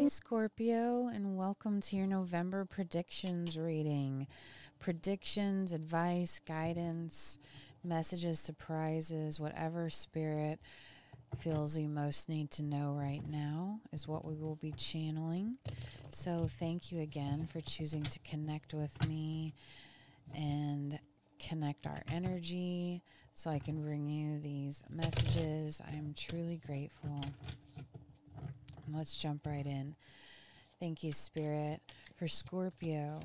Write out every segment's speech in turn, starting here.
Hey Scorpio, and welcome to your November predictions reading. Predictions, advice, guidance, messages, surprises, whatever spirit feels you most need to know right now is what we will be channeling. So thank you again for choosing to connect with me and connect our energy so I can bring you these messages. I am truly grateful. Let's jump right in. Thank you, Spirit, for Scorpio,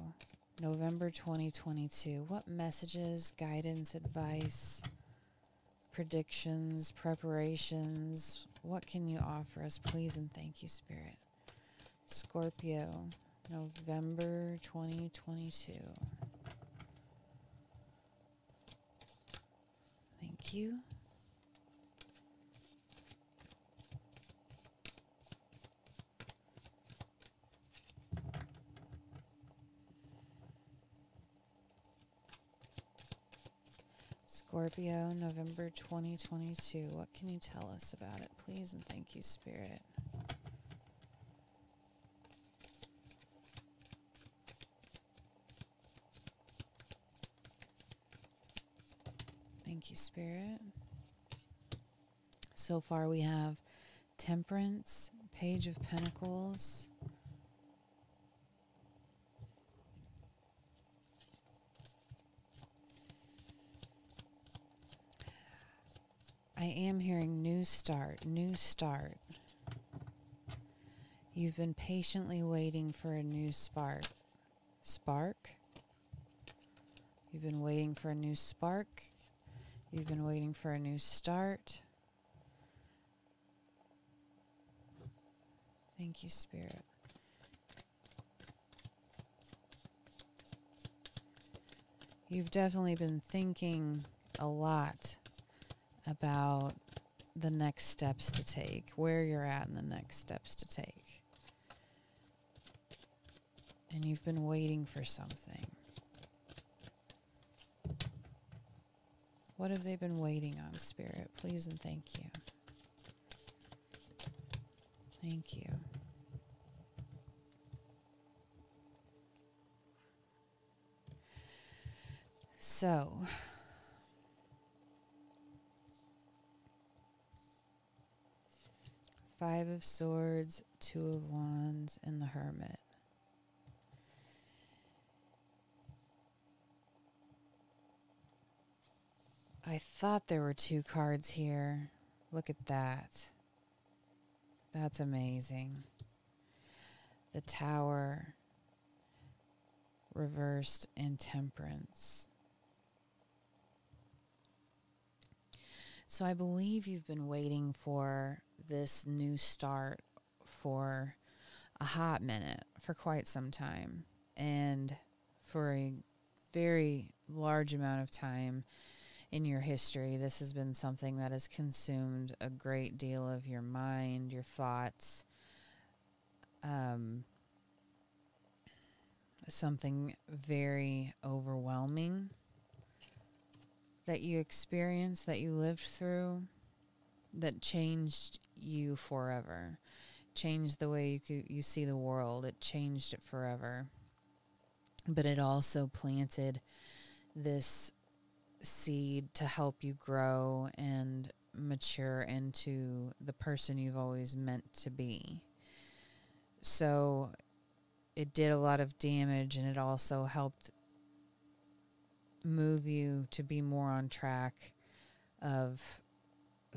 November 2022. What messages, guidance, advice, predictions, preparations, what can you offer us, please? And thank you, Spirit. Scorpio, November 2022. Thank you. Scorpio, November 2022. What can you tell us about it, please? And thank you, Spirit. Thank you, Spirit. So far we have Temperance, Page of Pentacles, I am hearing new start, new start. You've been patiently waiting for a new spark. Spark? You've been waiting for a new spark. You've been waiting for a new start. Thank you, Spirit. You've definitely been thinking a lot about the next steps to take, where you're at in the next steps to take. And you've been waiting for something. What have they been waiting on, Spirit? Please and thank you. Thank you. So, Five of Swords, Two of Wands, and the Hermit. I thought there were two cards here. Look at that. That's amazing. The Tower, reversed, and Temperance. So I believe you've been waiting for this new start for a hot minute, for quite some time, and for a very large amount of time in your history, this has been something that has consumed a great deal of your mind, your thoughts, something very overwhelming that you experienced, that you lived through, that changed you forever, changed the way you see the world. It changed it forever. But it also planted this seed to help you grow and mature into the person you've always meant to be. So it did a lot of damage, and it also helped move you to be more on track of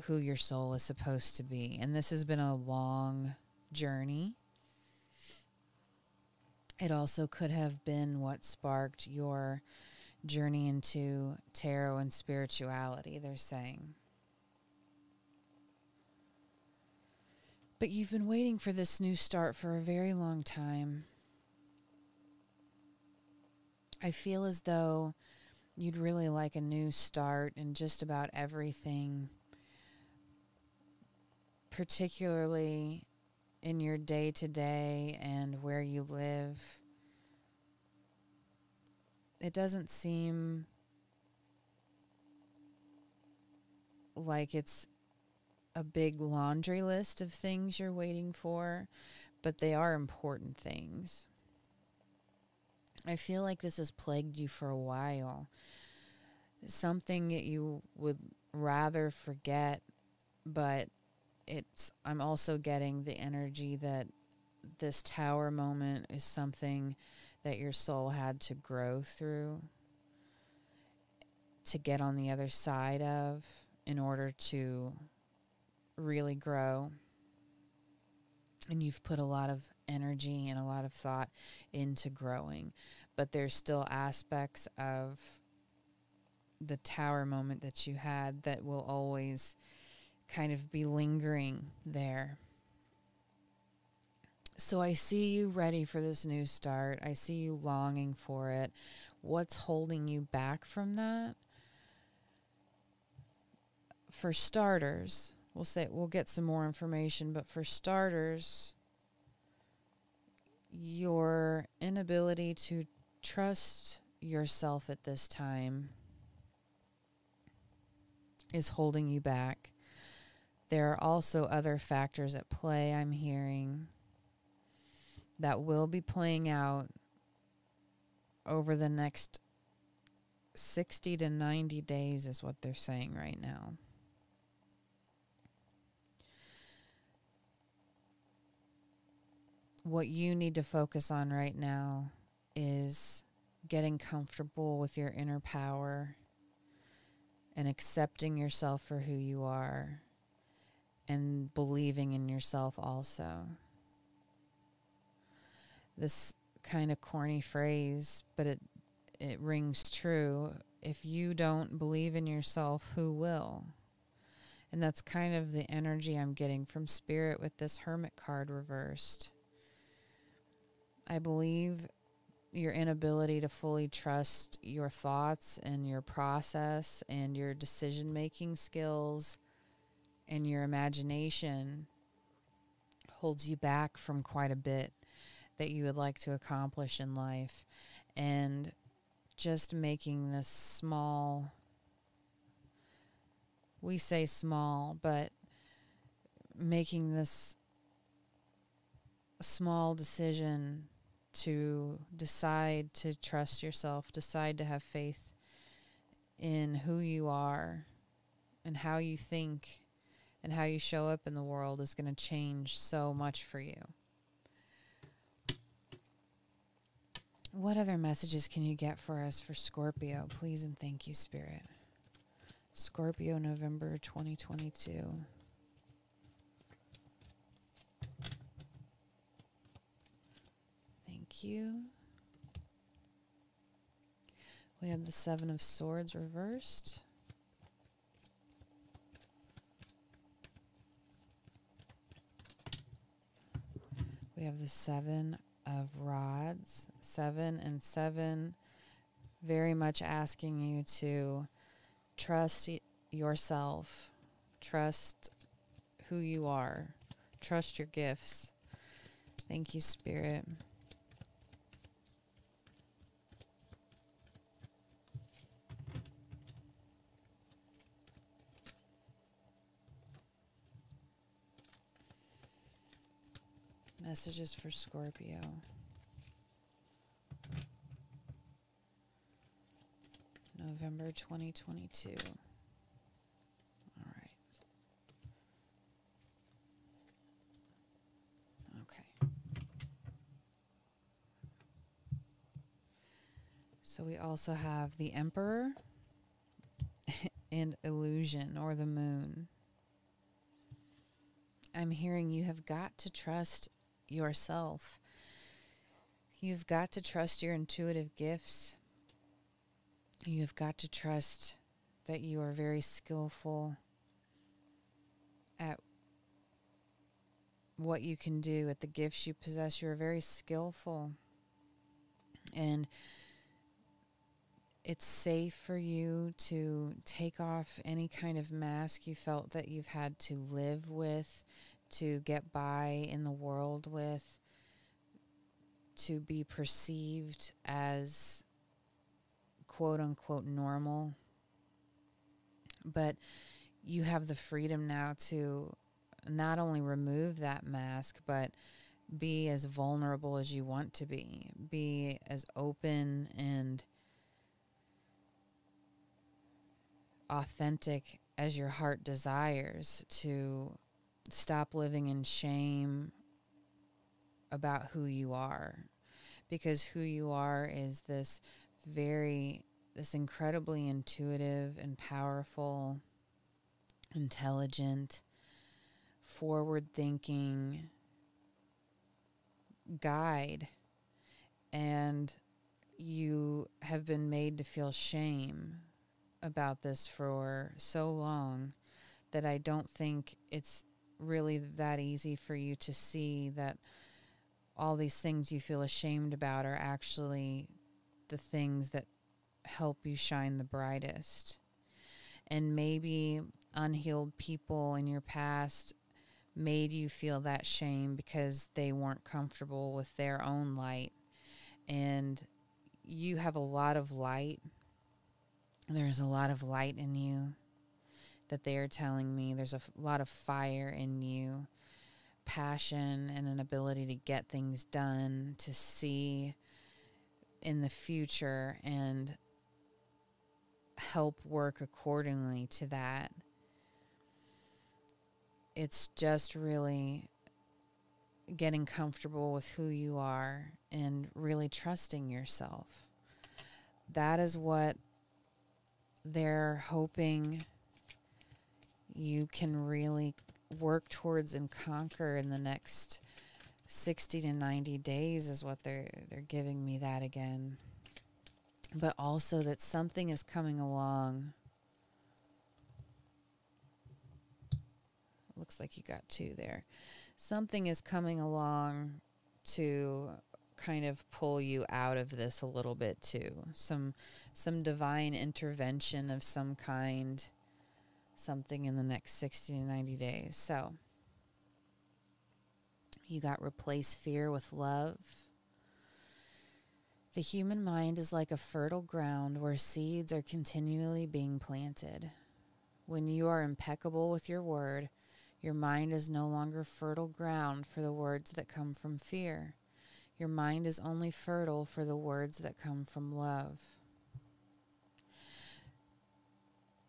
who your soul is supposed to be. And this has been a long journey. It also could have been what sparked your journey into tarot and spirituality, they're saying. But you've been waiting for this new start for a very long time. I feel as though you'd really like a new start in just about everything, particularly in your day-to-day and where you live. It doesn't seem like it's a big laundry list of things you're waiting for, but they are important things. I feel like this has plagued you for a while. Something that you would rather forget, but I'm also getting the energy that this tower moment is something that your soul had to grow through, to get on the other side of, in order to really grow. And you've put a lot of energy and a lot of thought into growing, but there's still aspects of the tower moment that you had that will always kind of be lingering there. So I see you ready for this new start. I see you longing for it. What's holding you back from that? For starters, we'll get some more information, but for starters, your inability to trust yourself at this time is holding you back. There are also other factors at play, I'm hearing, that will be playing out over the next 60 to 90 days is what they're saying right now. What you need to focus on right now is getting comfortable with your inner power and accepting yourself for who you are and believing in yourself also. This kind of corny phrase, but it rings true. If you don't believe in yourself, who will? And that's kind of the energy I'm getting from Spirit with this Hermit card reversed. I believe your inability to fully trust your thoughts and your process and your decision-making skills and your imagination holds you back from quite a bit that you would like to accomplish in life. And just making this small, we say small, but making this small decision to decide to trust yourself, decide to have faith in who you are and how you think and how you show up in the world is going to change so much for you. What other messages can you get for us for Scorpio? Please and thank you, Spirit. Scorpio November 2022. Thank you. We have the Seven of Swords reversed. We have the Seven of Rods. 7 and 7, very much asking you to trust yourself, trust who you are, trust your gifts. Thank you, Spirit. Messages for Scorpio. November 2022. All right. Okay. So we also have the Emperor and Illusion, or the Moon. I'm hearing you have got to trust yourself. You've got to trust your intuitive gifts. You've got to trust that you are very skillful at what you can do, at the gifts you possess. You're very skillful. And it's safe for you to take off any kind of mask you felt that you've had to live with, to get by in the world with, to be perceived as quote-unquote normal. But you have the freedom now to not only remove that mask, but Be as vulnerable as you want to be. Be as open and authentic as your heart desires, to stop living in shame about who you are. Because who you are is this incredibly intuitive and powerful, intelligent, forward-thinking guide. And you have been made to feel shame about this for so long that I don't think it's really that easy for you to see that all these things you feel ashamed about are actually the things that help you shine the brightest. And maybe unhealed people in your past made you feel that shame because they weren't comfortable with their own light. And you have a lot of light. There's a lot of light in you that they are telling me. There's a lot of fire in you, passion and an ability to get things done, to see in the future and help work accordingly to that. It's just really getting comfortable with who you are and really trusting yourself. That is what they're hoping you can really work towards and conquer in the next 60 to 90 days is what they're giving me that again. But also that something is coming along. Looks like you got two there. Something is coming along to kind of pull you out of this a little bit too. Some divine intervention of some kind, something in the next 60 to 90 days. So you got replace fear with love. The human mind is like a fertile ground where seeds are continually being planted. When you are impeccable with your word, your mind is no longer fertile ground for the words that come from fear. Your mind is only fertile for the words that come from love.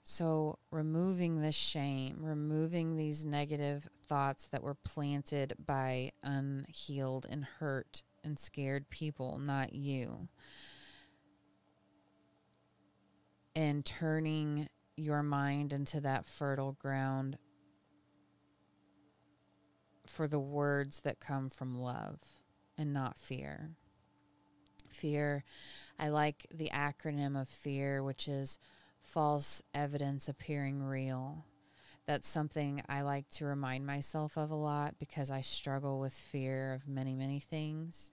So removing this shame, removing these negative thoughts that were planted by unhealed and hurt and scared people, not you, and turning your mind into that fertile ground for the words that come from love and not fear. Fear, I like the acronym of fear, which is false evidence appearing real. That's something I like to remind myself of a lot because I struggle with fear of many, many things.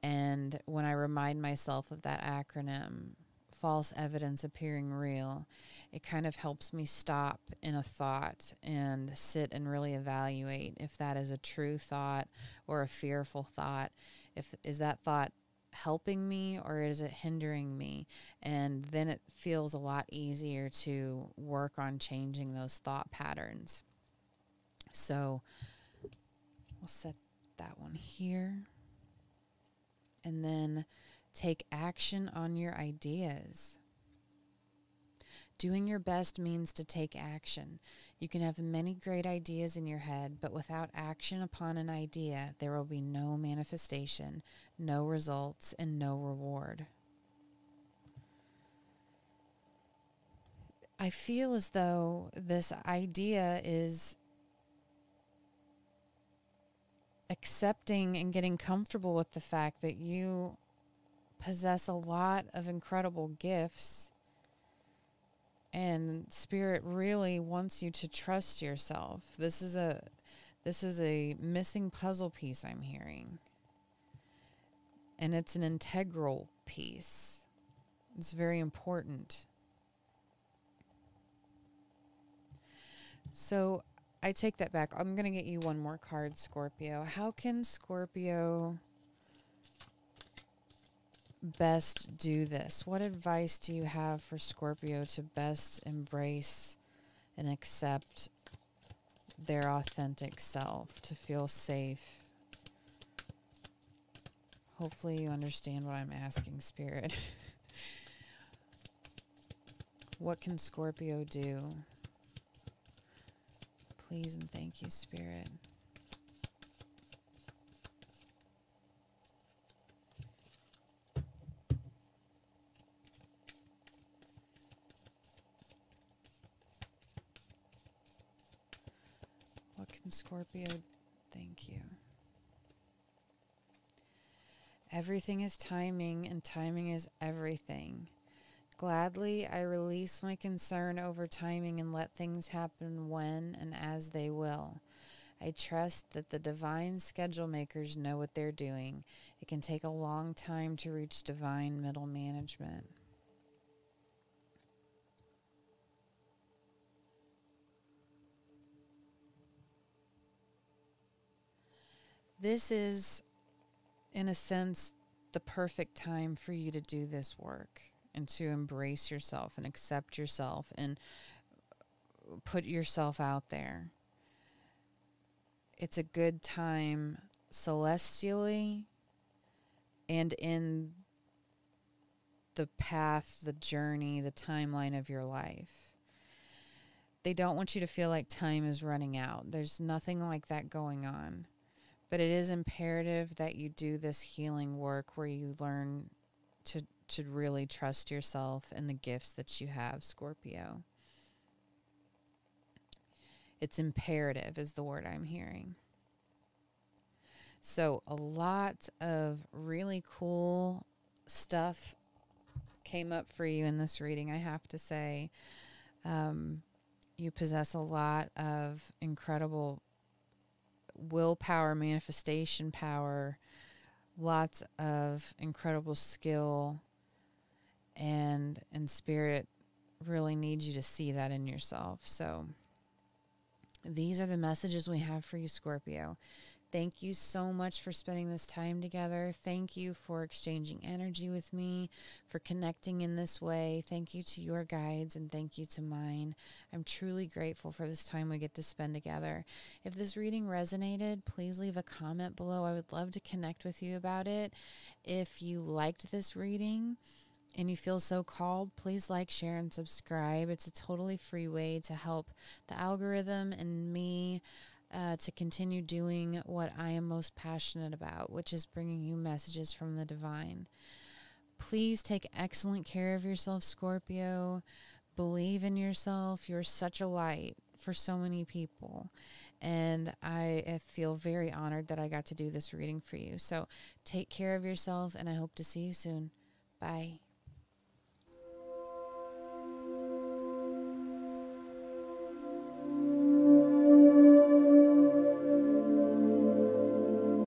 And when I remind myself of that acronym, false evidence appearing real, it kind of helps me stop in a thought and sit and really evaluate if that is a true thought or a fearful thought. Is that thought helping me or is it hindering me? And then it feels a lot easier to work on changing those thought patterns. So we'll set that one here. And then take action on your ideas. Doing your best means to take action. You can have many great ideas in your head, but without action upon an idea, there will be no manifestation, no results, and no reward. I feel as though this idea is accepting and getting comfortable with the fact that you possess a lot of incredible gifts, and Spirit really wants you to trust yourself. This is a missing puzzle piece I'm hearing, and it's an integral piece. It's very important. So I take that back. I'm going to get you one more card, Scorpio. How can Scorpio best do this? What advice do you have for Scorpio to best embrace and accept their authentic self, to feel safe Hopefully you understand what I'm asking, Spirit. What can Scorpio do? Please and thank you, Spirit. What can Scorpio... Thank you. Everything is timing, and timing is everything. Gladly, I release my concern over timing and let things happen when and as they will. I trust that the divine schedule makers know what they're doing. It can take a long time to reach divine middle management. This is, in a sense, the perfect time for you to do this work and to embrace yourself and accept yourself and put yourself out there. It's a good time celestially and in the path, the journey, the timeline of your life. They don't want you to feel like time is running out. There's nothing like that going on. But it is imperative that you do this healing work where you learn to really trust yourself and the gifts that you have, Scorpio. It's imperative is the word I'm hearing. So a lot of really cool stuff came up for you in this reading, I have to say. You possess a lot of incredible willpower, manifestation power, lots of incredible skill, and Spirit really needs you to see that in yourself. So these are the messages we have for you, Scorpio. Thank you so much for spending this time together. Thank you for exchanging energy with me, for connecting in this way. Thank you to your guides and thank you to mine. I'm truly grateful for this time we get to spend together. If this reading resonated, please leave a comment below. I would love to connect with you about it. If you liked this reading and you feel so called, please like, share, and subscribe. It's a totally free way to help the algorithm and me to continue doing what I am most passionate about, which is bringing you messages from the divine. Please take excellent care of yourself, Scorpio. Believe in yourself. You're such a light for so many people. And I feel very honored that I got to do this reading for you. So take care of yourself, and I hope to see you soon. Bye.